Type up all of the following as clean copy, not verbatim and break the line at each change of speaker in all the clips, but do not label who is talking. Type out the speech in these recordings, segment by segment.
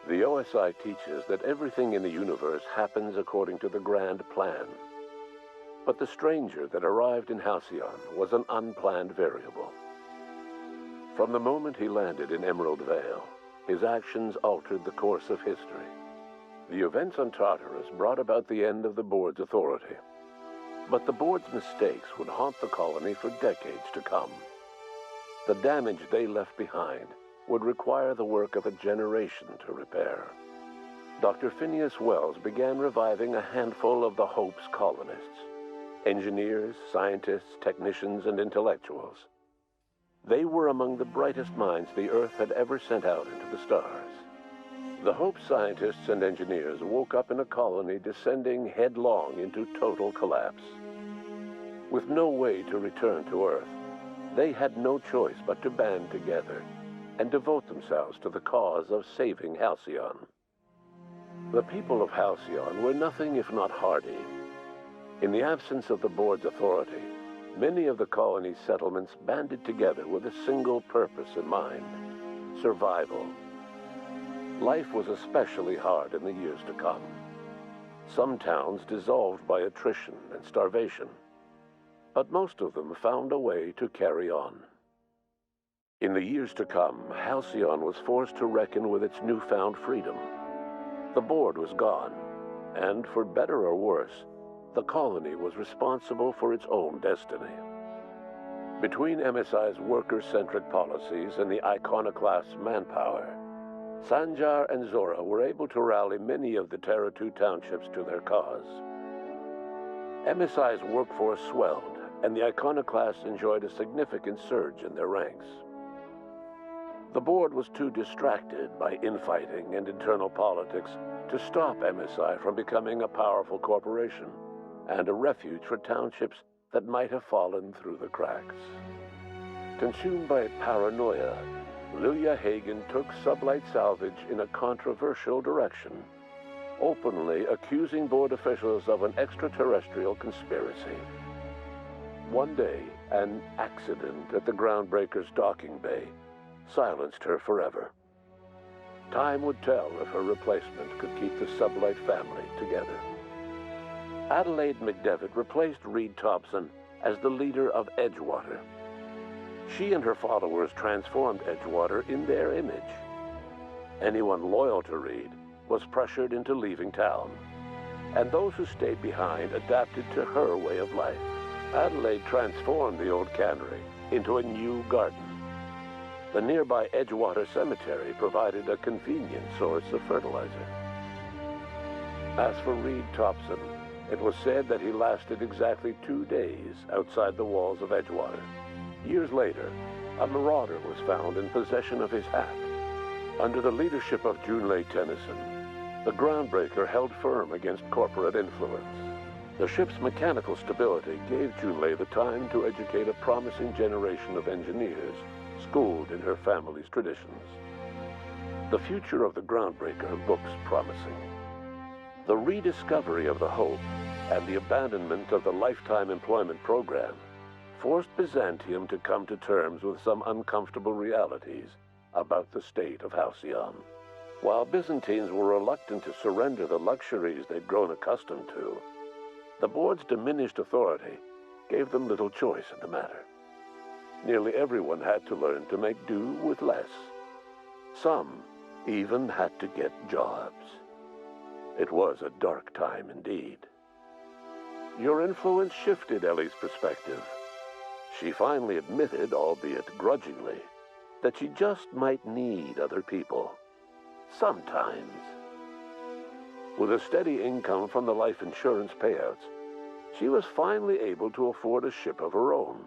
The OSI teaches that everything in the universe happens according to the grand plan. But the stranger that arrived in Halcyon was an unplanned variable. From the moment he landed in Emerald Vale, his actions altered the course of history. The events on Tartarus brought about the end of the board's authority. But the board's mistakes would haunt the colony for decades to come. The damage they left behind would require the work of a generation to repair. Dr. Phineas Wells began reviving a handful of the Hope's colonists: engineers, scientists, technicians, and intellectuals. They were among the brightest minds the Earth had ever sent out into the stars. The Hope scientists and engineers woke up in a colony descending headlong into total collapse. With no way to return to Earth, they had no choice but to band together and devote themselves to the cause of saving Halcyon. The people of Halcyon were nothing if not hardy. In the absence of the board's authority, many of the colony's settlements banded together with a single purpose in mind: survival. Life was especially hard in the years to come. Some towns dissolved by attrition and starvation, but most of them found a way to carry on. In the years to come, Halcyon was forced to reckon with its newfound freedom. The board was gone, and for better or worse, the colony was responsible for its own destiny. Between MSI's worker-centric policies and the iconoclast's manpower, Sanjar and Zora were able to rally many of the Terra 2 townships to their cause. MSI's workforce swelled, and the iconoclasts enjoyed a significant surge in their ranks. The board was too distracted by infighting and internal politics to stop MSI from becoming a powerful corporation and a refuge for townships that might have fallen through the cracks. Consumed by paranoia, Luya Hagen took Sublight Salvage in a controversial direction, openly accusing board officials of an extraterrestrial conspiracy. One day, an accident at the Groundbreaker's docking bay silenced her forever. Time would tell if her replacement could keep the Sublight family together. Adelaide McDevitt replaced Reed Thompson as the leader of Edgewater. She and her followers transformed Edgewater in their image. Anyone loyal to Reed was pressured into leaving town, and those who stayed behind adapted to her way of life. Adelaide transformed the old cannery into a new garden. The nearby Edgewater Cemetery provided a convenient source of fertilizer. As for Reed Thompson, it was said that he lasted exactly 2 days outside the walls of Edgewater. Years later, a marauder was found in possession of his hat. Under the leadership of Junlei Tennyson, the Groundbreaker held firm against corporate influence. The ship's mechanical stability gave Junlei the time to educate a promising generation of engineers schooled in her family's traditions. The future of the Groundbreaker looks promising. The rediscovery of the Hope and the abandonment of the lifetime employment program forced Byzantium to come to terms with some uncomfortable realities about the state of Halcyon. While Byzantines were reluctant to surrender the luxuries they'd grown accustomed to, the board's diminished authority gave them little choice in the matter. Nearly everyone had to learn to make do with less. Some even had to get jobs. It was a dark time indeed. Your influence shifted Ellie's perspective. She finally admitted, albeit grudgingly, that she just might need other people. Sometimes. With a steady income from the life insurance payouts, she was finally able to afford a ship of her own.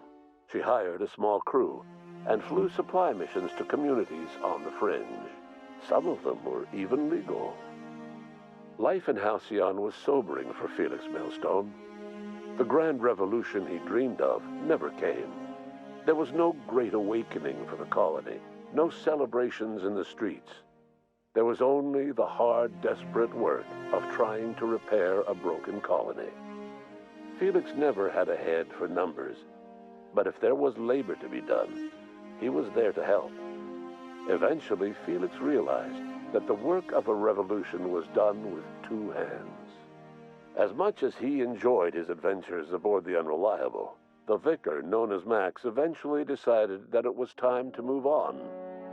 She hired a small crew and flew supply missions to communities on the fringe. Some of them were even legal. Life in Halcyon was sobering for Felix Millstone. The grand revolution he dreamed of never came. There was no great awakening for the colony, no celebrations in the streets. There was only the hard, desperate work of trying to repair a broken colony. Felix never had a head for numbers, but if there was labor to be done, he was there to help. Eventually, Felix realized that the work of a revolution was done with two hands. As much as he enjoyed his adventures aboard the Unreliable, the vicar, known as Max, eventually decided that it was time to move on,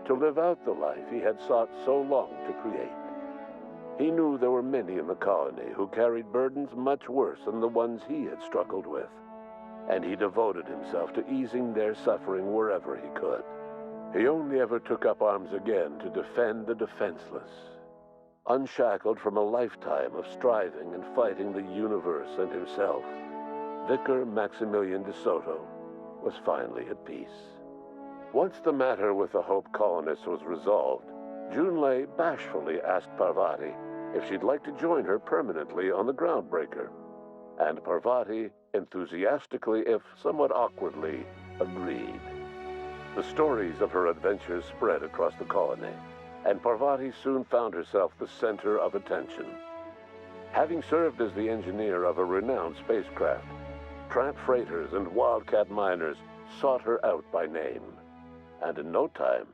to live out the life he had sought so long to create. He knew there were many in the colony who carried burdens much worse than the ones he had struggled with, and he devoted himself to easing their suffering wherever he could. He only ever took up arms again to defend the defenseless. Unshackled from a lifetime of striving and fighting the universe and himself, Vicar Maximilian de Soto was finally at peace. Once the matter with the Hope colonists was resolved, Junlei bashfully asked Parvati if she'd like to join her permanently on the Groundbreaker, and Parvati enthusiastically, if somewhat awkwardly, agreed. The stories of her adventures spread across the colony, and Parvati soon found herself the center of attention. Having served as the engineer of a renowned spacecraft, tramp freighters and wildcat miners sought her out by name, and in no time,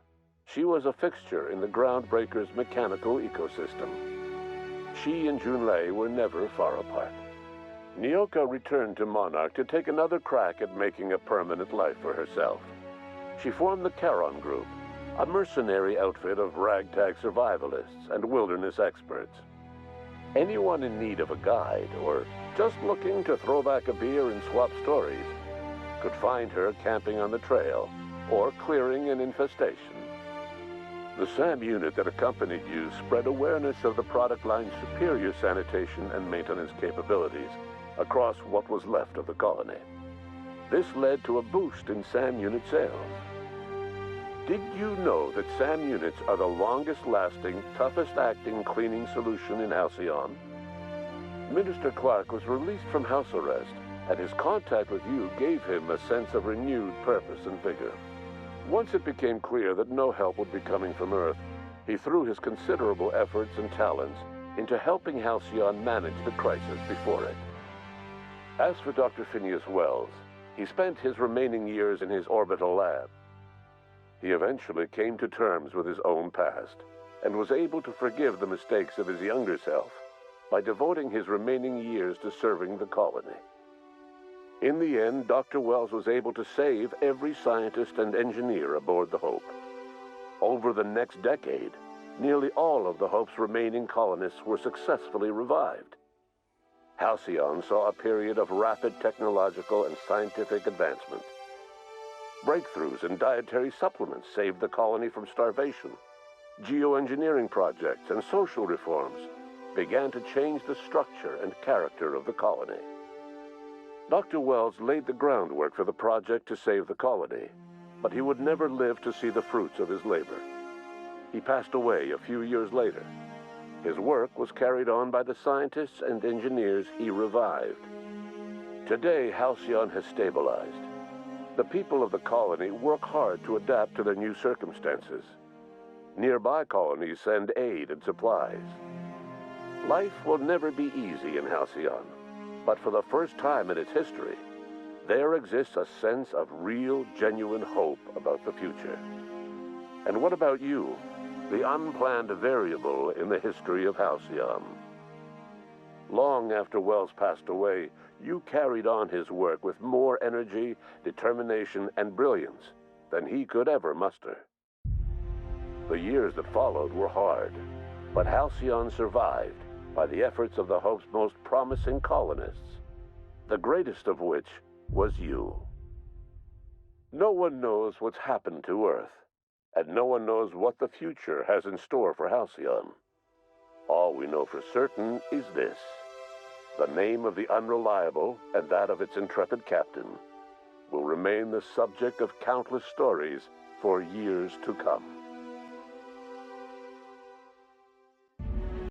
she was a fixture in the Groundbreaker's mechanical ecosystem. She and Junlei were never far apart. Nyoka returned to Monarch to take another crack at making a permanent life for herself. She formed the Charon Group, a mercenary outfit of ragtag survivalists and wilderness experts. Anyone in need of a guide, or just looking to throw back a beer and swap stories, could find her camping on the trail or clearing an infestation. The SAM unit that accompanied you spread awareness of the product line's superior sanitation and maintenance capabilities across what was left of the colony. This led to a boost in SAM unit sales. Did you know that SAM units are the longest-lasting, toughest-acting cleaning solution in Halcyon? Minister Clark was released from house arrest, and his contact with you gave him a sense of renewed purpose and vigor. Once it became clear that no help would be coming from Earth, he threw his considerable efforts and talents into helping Halcyon manage the crisis before it. As for Dr. Phineas Wells, he spent his remaining years in his orbital lab. He eventually came to terms with his own past and was able to forgive the mistakes of his younger self by devoting his remaining years to serving the colony. In the end, Dr. Wells was able to save every scientist and engineer aboard the Hope. Over the next decade, nearly all of the Hope's remaining colonists were successfully revived. Halcyon saw a period of rapid technological and scientific advancement. Breakthroughs in dietary supplements saved the colony from starvation. Geoengineering projects and social reforms began to change the structure and character of the colony. Dr. Wells laid the groundwork for the project to save the colony, but he would never live to see the fruits of his labor. He passed away a few years later. His work was carried on by the scientists and engineers he revived. Today, Halcyon has stabilized. The people of the colony work hard to adapt to their new circumstances. Nearby colonies send aid and supplies. Life will never be easy in Halcyon, but for the first time in its history, there exists a sense of real, genuine hope about the future. And what about you, the unplanned variable in the history of Halcyon? Long after Wells passed away, you carried on his work with more energy, determination, and brilliance than he could ever muster. The years that followed were hard, but Halcyon survived by the efforts of the Hope's most promising colonists, the greatest of which was you. No one knows what's happened to Earth, and no one knows what the future has in store for Halcyon. All we know for certain is this: the name of the Unreliable and that of its intrepid captain will remain the subject of countless stories for years to come.